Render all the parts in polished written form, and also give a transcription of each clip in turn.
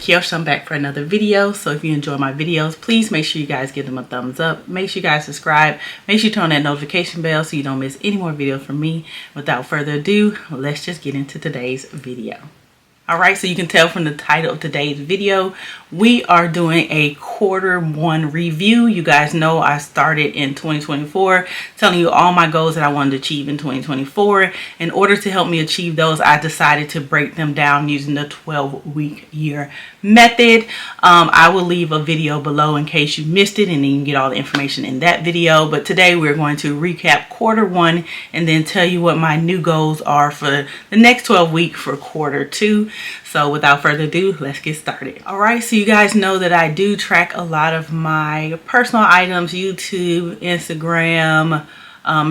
Kiosh. I'm back for another video. So if you enjoy my videos, please make sure you guys give them a thumbs up. Make sure you guys subscribe. Make sure you turn on that notification bell so you don't miss any more videos from me. Without further ado, let's just get into today's video. Alright, so you can tell from the title of today's video, we are doing a Q1 review. You guys know I started in 2024 telling you all my goals that I wanted to achieve in 2024. In order to help me achieve those, I decided to break them down using the 12-week year method. I will leave a video below in case you missed it, and then you can get all the information in that video. But today we're going to recap Q1 and then tell you what my new goals are for the next 12 weeks for Q2. So without further ado, let's get started. All right, so you guys know that I do track a lot of my personal items, YouTube, Instagram,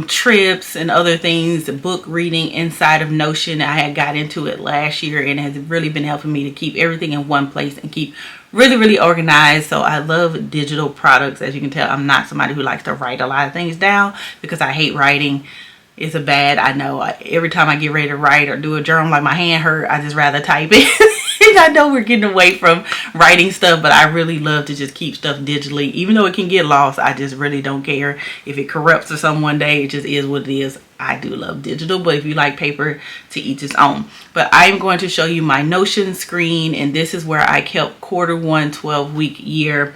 trips and other things, book reading inside of Notion. I had got into it last year and it has really been helping me to keep everything in one place and keep really organized. So I love digital products. As you can tell, I'm not somebody who likes to write a lot of things down because I hate writing. It's a bad, I know, every time I get ready to write or do a journal, like my hand hurt, I just rather type it. And I know we're getting away from writing stuff, but I really love to just keep stuff digitally. Even though it can get lost, I just really don't care. If it corrupts or something one day, it just is what it is. I do love digital, but if you like paper, to each its own. But I'm going to show you my Notion screen, and this is where I kept Q1 12-week year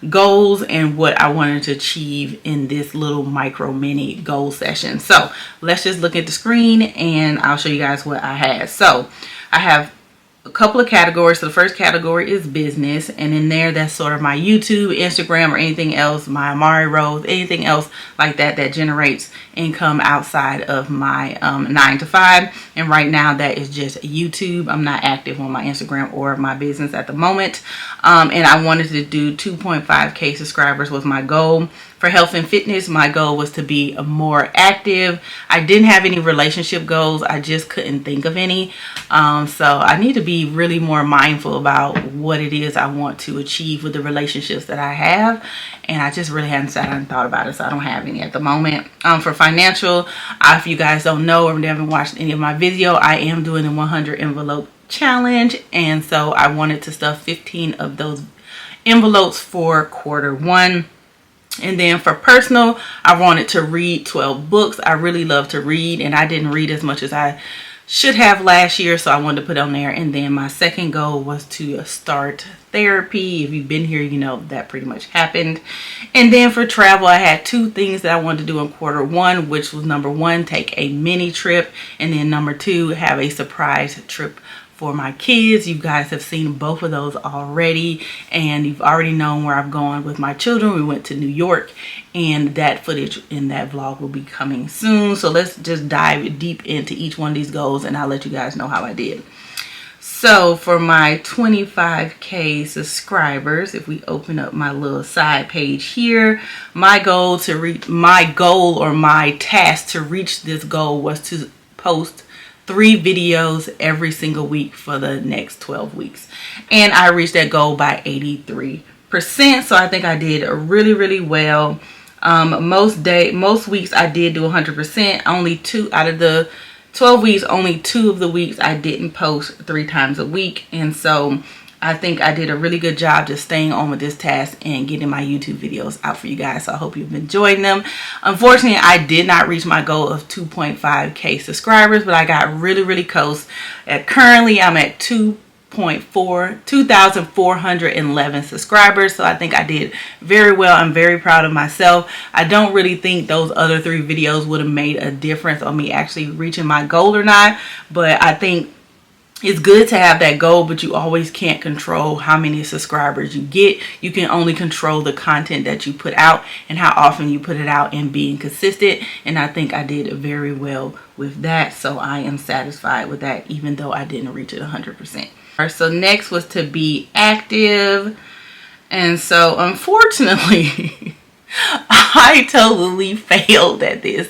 goals and what I wanted to achieve in this little micro mini goal session. So let's just look at the screen and I'll show you guys what I had. So I have a couple of categories. So the first category is business, and in there that's sort of my YouTube, Instagram, or anything else, my Amari Rose, anything else like that that generates income outside of my 9 to 5. And right now that is just YouTube. I'm not active on my Instagram or my business at the moment. And I wanted to do 2.5K subscribers was my goal. For health and fitness, my goal was to be more active. I didn't have any relationship goals. I just couldn't think of any. So I need to be really more mindful about what it is I want to achieve with the relationships that I have. And I just really hadn't sat down and thought about it, so I don't have any at the moment. For financial, if you guys don't know or haven't watched any of my video, I am doing the 100 envelope challenge. And so I wanted to stuff 15 of those envelopes for Q1. And then for personal, I wanted to read 12 books. I really love to read, and I didn't read as much as I should have last year, so I wanted to put on there. And then my second goal was to start therapy. If you've been here, you know that pretty much happened. And then for travel, I had two things that I wanted to do in Q1, which was number one, take a mini trip, and then number two, have a surprise trip for my kids. You guys have seen both of those already, and you've already known where I've gone with my children. We went to New York, and that footage in that vlog will be coming soon. So let's just dive deep into each one of these goals, and I'll let you guys know how I did. So for my 25K subscribers, if we open up my little side page here, my goal to reach my task to reach this goal was to post 3 videos every single week for the next 12 weeks. And I reached that goal by 83%. So I think I did really well. Most weeks I did do 100%. Only 2 out of the 12 weeks, only 2 of the weeks I didn't post 3 times a week. And so I think I did a really good job just staying on with this task and getting my YouTube videos out for you guys. So I hope you've enjoyed them. Unfortunately, I did not reach my goal of 2.5K subscribers, but I got really close. Currently, I'm at 2,411 subscribers. So I think I did very well. I'm very proud of myself. I don't really think those other 3 videos would have made a difference on me actually reaching my goal or not. But I think it's good to have that goal, but you always can't control how many subscribers you get. You can only control the content that you put out and how often you put it out and being consistent. And I think I did very well with that. So I am satisfied with that, even though I didn't reach it 100%. So next was to be active. And so unfortunately, I totally failed at this.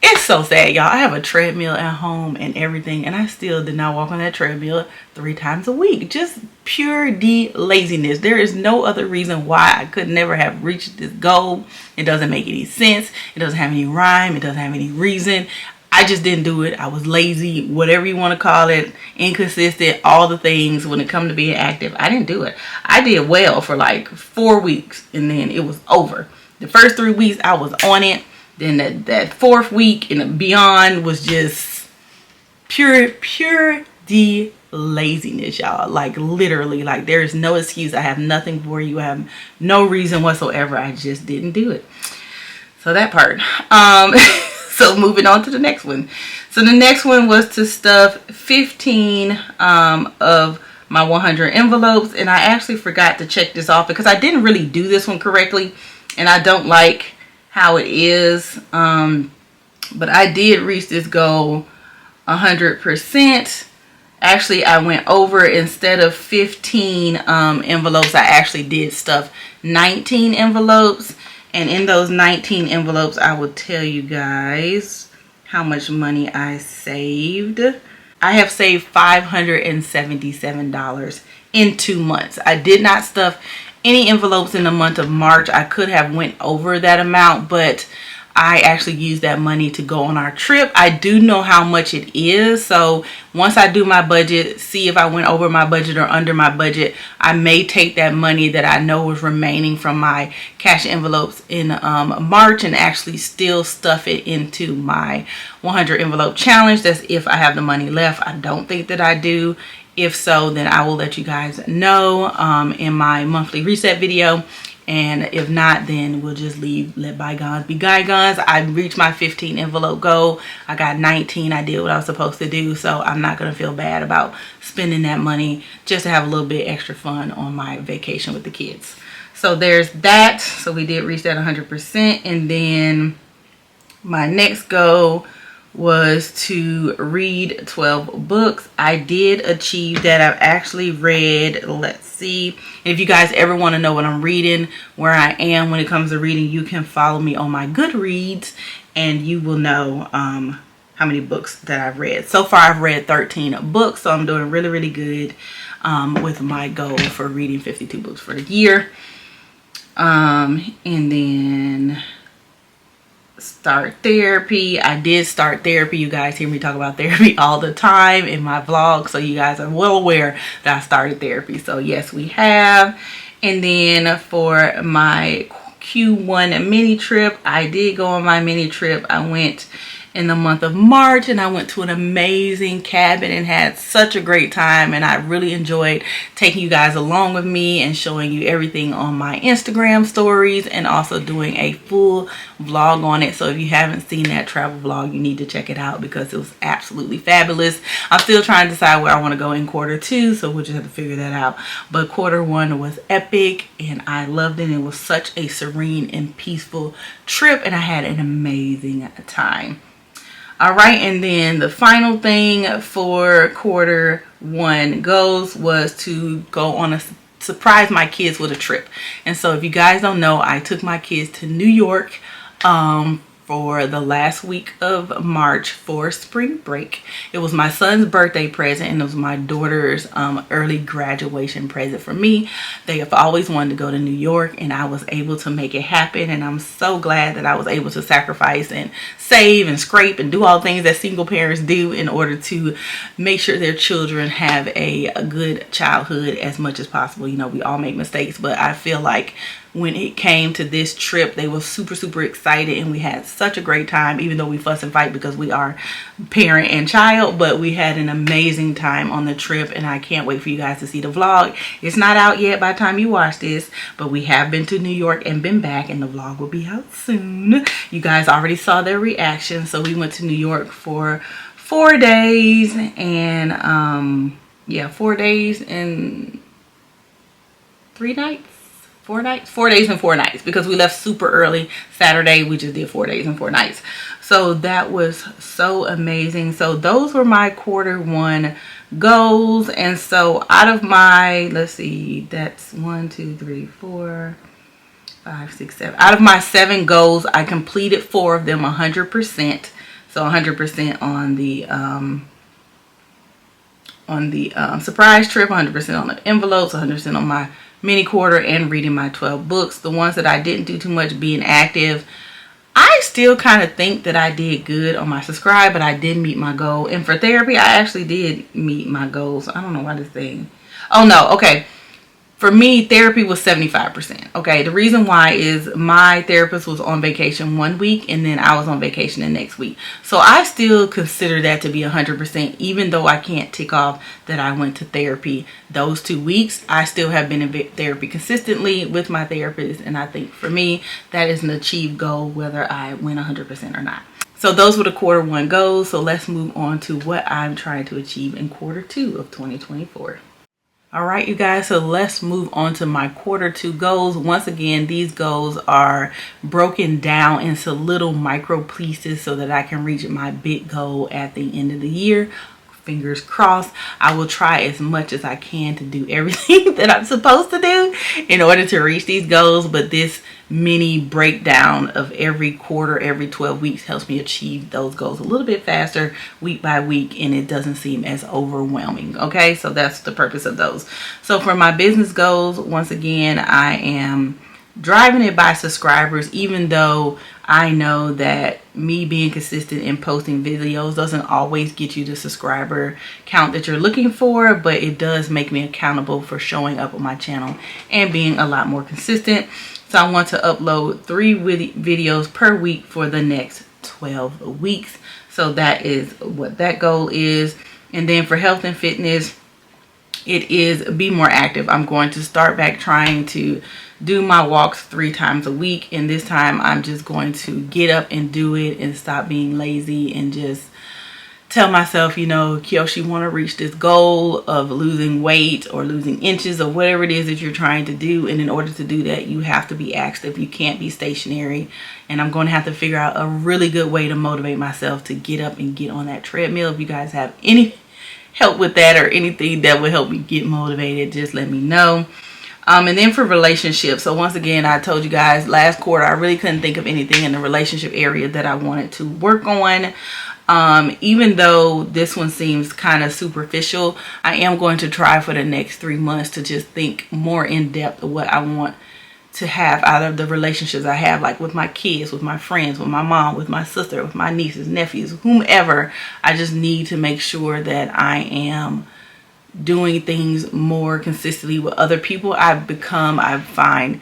It's so sad, y'all. I have a treadmill at home and everything, and I still did not walk on that treadmill 3 times a week. Just pure laziness. There is no other reason why I could never have reached this goal. It doesn't make any sense. It doesn't have any rhyme. It doesn't have any reason. I just didn't do it. I was lazy, whatever you want to call it, inconsistent, all the things when it comes to being active. I didn't do it. I did well for like 4 weeks and then it was over. The first 3 weeks I was on it. Then that 4th week and beyond was just pure laziness, y'all. Like literally, like there is no excuse. I have nothing for you. I have no reason whatsoever. I just didn't do it. So that part. So moving on to the next one. So the next one was to stuff 15 of my 100 envelopes. And I actually forgot to check this off because I didn't really do this one correctly. And I don't like how it is. But I did reach this goal 100%. Actually, I went over, instead of 15 envelopes, I actually did stuff 19 envelopes. And in those 19 envelopes, I will tell you guys how much money I saved. I have saved $577 in 2 months. I did not stuff any envelopes in the month of March. I could have went over that amount, but I actually used that money to go on our trip. I do know how much it is. So once I do my budget, see if I went over my budget or under my budget, I may take that money that I know was remaining from my cash envelopes in March and actually still stuff it into my 100 envelope challenge. That's if I have the money left. I don't think that I do. If so, then I will let you guys know in my monthly reset video. And if not, then we'll just let bygones be bygones. I reached my 15 envelope goal. I got 19. I did what I was supposed to do. So I'm not going to feel bad about spending that money just to have a little bit extra fun on my vacation with the kids. So there's that. So we did reach that 100%. And then my next goal was to read 12 books. I did achieve that. I've actually read, let's see, if you guys ever want to know what I'm reading, where I am when it comes to reading, you can follow me on my Goodreads and you will know how many books that I've read. So far I've read 13 books, so I'm doing really good with my goal for reading 52 books for the year. And then start therapy. I did start therapy. You guys hear me talk about therapy all the time in my vlog, so you guys are well aware that I started therapy. So yes, we have. And then for my Q1 mini trip, I did go on my mini trip. I went in the month of March and I went to an amazing cabin and had such a great time, and I really enjoyed taking you guys along with me and showing you everything on my Instagram stories and also doing a full vlog on it. So if you haven't seen that travel vlog, you need to check it out because it was absolutely fabulous. I'm still trying to decide where I want to go in Q2, so we'll just have to figure that out. But Q1 was epic and I loved it. It was such a serene and peaceful trip and I had an amazing time. All right, and then the final thing for Q1 goals was to go on a surprise my kids with a trip. And so if you guys don't know, I took my kids to New York for the last week of March for spring break. It was my son's birthday present and it was my daughter's early graduation present for me. They have always wanted to go to New York and I was able to make it happen, and I'm so glad that I was able to sacrifice and save and scrape and do all things that single parents do in order to make sure their children have a good childhood as much as possible. You know, we all make mistakes, but I feel like when it came to this trip, they were super excited and we had such a great time, even though we fuss and fight because we are parent and child. But we had an amazing time on the trip and I can't wait for you guys to see the vlog. It's not out yet by the time you watch this, but we have been to New York and been back, and the vlog will be out soon. You guys already saw their reaction. So we went to New York for 4 days and yeah, 4 days and 3 nights. 4 nights, 4 days and 4 nights, because we left super early Saturday. We just did 4 days and 4 nights. So that was so amazing. So those were my Q1 goals. And so out of my, let's see, that's 1, 2, 3, 4, 5, 6, 7. Out of my 7 goals, I completed 4 of them 100%. So 100% on the surprise trip, 100% on the envelopes, 100% on my mini quarter, and reading my 12 books. The ones that I didn't do too much, being active, I still kind of think that I did good on my subscribe, but I did meet my goal. And for therapy, I actually did meet my goals. I don't know why this thing. Oh no, okay. For me, therapy was 75%. Okay, the reason why is my therapist was on vacation 1 week and then I was on vacation the next week. So I still consider that to be 100%, even though I can't tick off that I went to therapy those 2 weeks. I still have been in therapy consistently with my therapist, and I think for me, that is an achieved goal whether I win 100% or not. So those were the Q1 goals. So let's move on to what I'm trying to achieve in Q2 of 2024. All right, you guys, so let's move on to my Q2 goals. Once again, these goals are broken down into little micro pieces so that I can reach my big goal at the end of the year. Fingers crossed. I will try as much as I can to do everything that I'm supposed to do in order to reach these goals, but this mini breakdown of every quarter, every 12 weeks helps me achieve those goals a little bit faster week by week, and it doesn't seem as overwhelming. Okay, so that's the purpose of those. So for my business goals, once again, I am driving it by subscribers, even though I know that me being consistent in posting videos doesn't always get you the subscriber count that you're looking for, but it does make me accountable for showing up on my channel and being a lot more consistent. So I want to upload 3 videos per week for the next 12 weeks. So that is what that goal is. And then for health and fitness, it is be more active. I'm going to start back trying to do my walks 3 times a week, and this time I'm just going to get up and do it and stop being lazy and just tell myself, you know, Kyoshi, you want to reach this goal of losing weight or losing inches or whatever it is that you're trying to do, and in order to do that you have to be active. You can't be stationary, and I'm going to have to figure out a really good way to motivate myself to get up and get on that treadmill. If you guys have any help with that or anything that would help me get motivated, just let me know. And then for relationships, so once again, I told you guys last quarter I really couldn't think of anything in the relationship area that I wanted to work on. Even though this one seems kind of superficial, I am going to try for the next 3 months to just think more in depth of what I want to have out of the relationships I have, like with my kids, with my friends, with my mom, with my sister, with my nieces, nephews, whomever. I just need to make sure that I am doing things more consistently with other people. I find,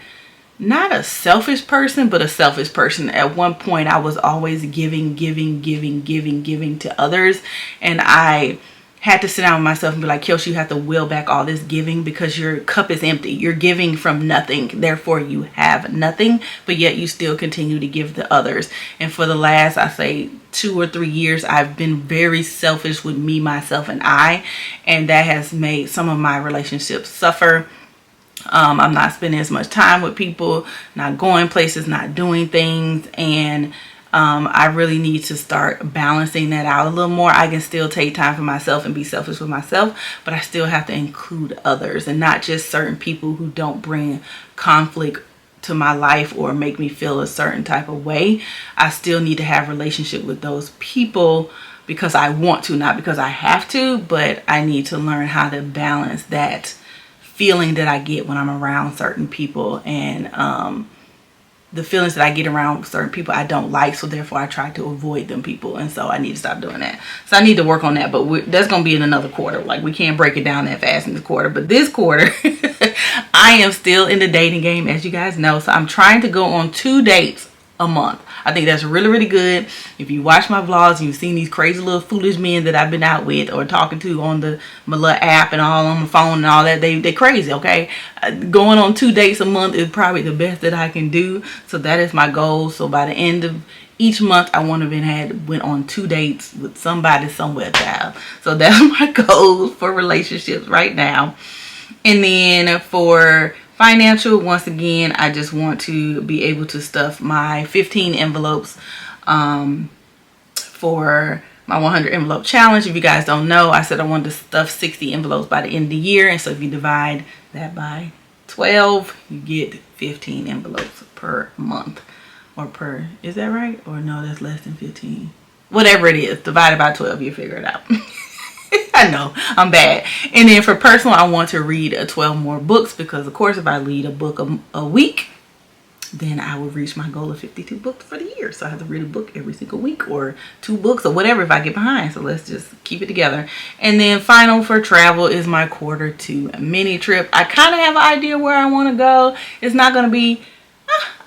not a selfish person, but a selfish person. At one point, I was always giving to others, and I had to sit down with myself and be like, Kyoshi, you have to will back all this giving because your cup is empty. You're giving from nothing, therefore you have nothing, but yet you still continue to give to others. And for the last, I say, 2 or 3 years, I've been very selfish with me, myself, and I, and that has made some of my relationships suffer. I'm not spending as much time with people, not going places, not doing things, and I really need to start balancing that out a little more. I can still take time for myself and be selfish with myself, but I still have to include others and not just certain people who don't bring conflict to my life or make me feel a certain type of way. I still need to have a relationship with those people because I want to, not because I have to, but I need to learn how to balance that feeling that I get when I'm around certain people, and the feelings that I get around certain people I don't like, so therefore I try to avoid them people, and so I need to stop doing that. So I need to work on that, but that's going to be in another quarter. Like, we can't break it down that fast in this quarter, but this quarter I am still in the dating game, as you guys know, so I'm trying to go on 2 dates a month. I think that's really, really good. If you watch my vlogs and you've seen these crazy little foolish men that I've been out with or talking to on my little app and all on my phone and all that, they crazy, okay? Going on 2 dates a month is probably the best that I can do. So that is my goal. So by the end of each month, I want to have went on 2 dates with somebody somewhere, child. So that's my goal for relationships right now. And then for financial, once again, I just want to be able to stuff my 15 envelopes for my 100 envelope challenge. If you guys don't know, I said I wanted to stuff 60 envelopes by the end of the year, and so if you divide that by 12, you get 15 envelopes per month, or per, is that right? Or no, that's less than 15. Whatever it is, divided by 12, you figure it out. I know, I'm bad. And then for personal, I want to read 12 more books, because of course if I read a book a week, then I will reach my goal of 52 books for the year. So I have to read a book every single week, or 2 books or whatever if I get behind. So let's just keep it together. And then final for travel is my Q2 mini trip. I kind of have an idea where I want to go. It's not going to be,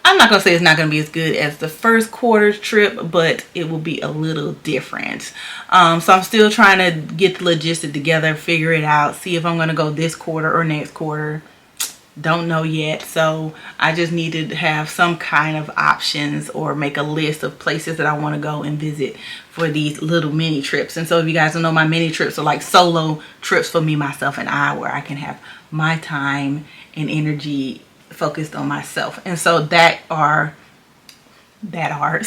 I'm not going to say it's not going to be as good as the first quarter trip, but it will be a little different. So I'm still trying to get the logistics together, figure it out, see if I'm going to go this quarter or next quarter. Don't know yet. So I just need to have some kind of options or make a list of places that I want to go and visit for these little mini trips. And so if you guys don't know, my mini trips are like solo trips for me, myself, and I, where I can have my time and energy focused on myself. And so those are my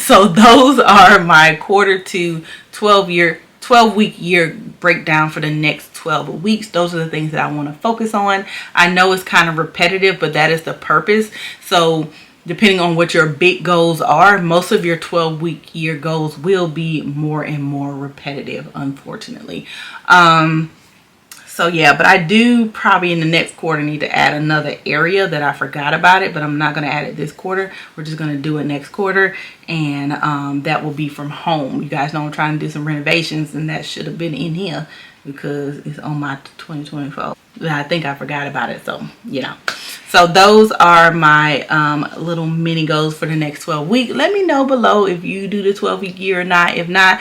Q2 12-week year breakdown for the next 12 weeks. Those are the things that I want to focus on. I know it's kind of repetitive, but that is the purpose. So depending on what your big goals are, most of your 12-week year goals will be more and more repetitive, unfortunately. So yeah, but I do probably in the next quarter need to add another area that I forgot about it, but I'm not going to add it this quarter. We're just going to do it next quarter, and that will be from home. You guys know I'm trying to do some renovations, and that should have been in here because it's on my 2024. I think I forgot about it, so you know. So those are my little mini goals for the next 12 weeks. Let me know below if you do the 12-week year or not. If not,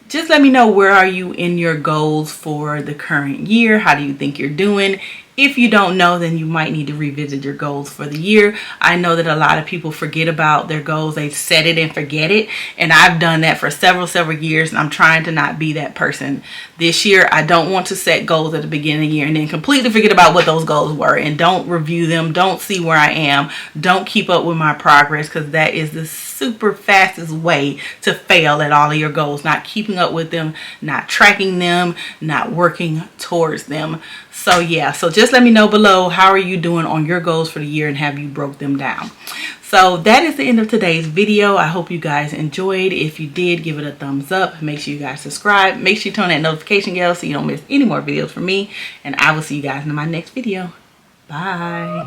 just let me know, where are you in your goals for the current year? How do you think you're doing? If you don't know, then you might need to revisit your goals for the year. I know that a lot of people forget about their goals. They set it and forget it. And I've done that for several years, and I'm trying to not be that person. This year, I don't want to set goals at the beginning of the year and then completely forget about what those goals were and don't review them, don't see where I am, don't keep up with my progress, because that is the super fastest way to fail at all of your goals. Not keeping up with them, not tracking them, not working towards them. So yeah, so just let me know below, how are you doing on your goals for the year, and have you broke them down? So that is the end of today's video. I hope you guys enjoyed. If you did, give it a thumbs up. Make sure you guys subscribe. Make sure you turn that notification bell so you don't miss any more videos from me. And I will see you guys in my next video. Bye.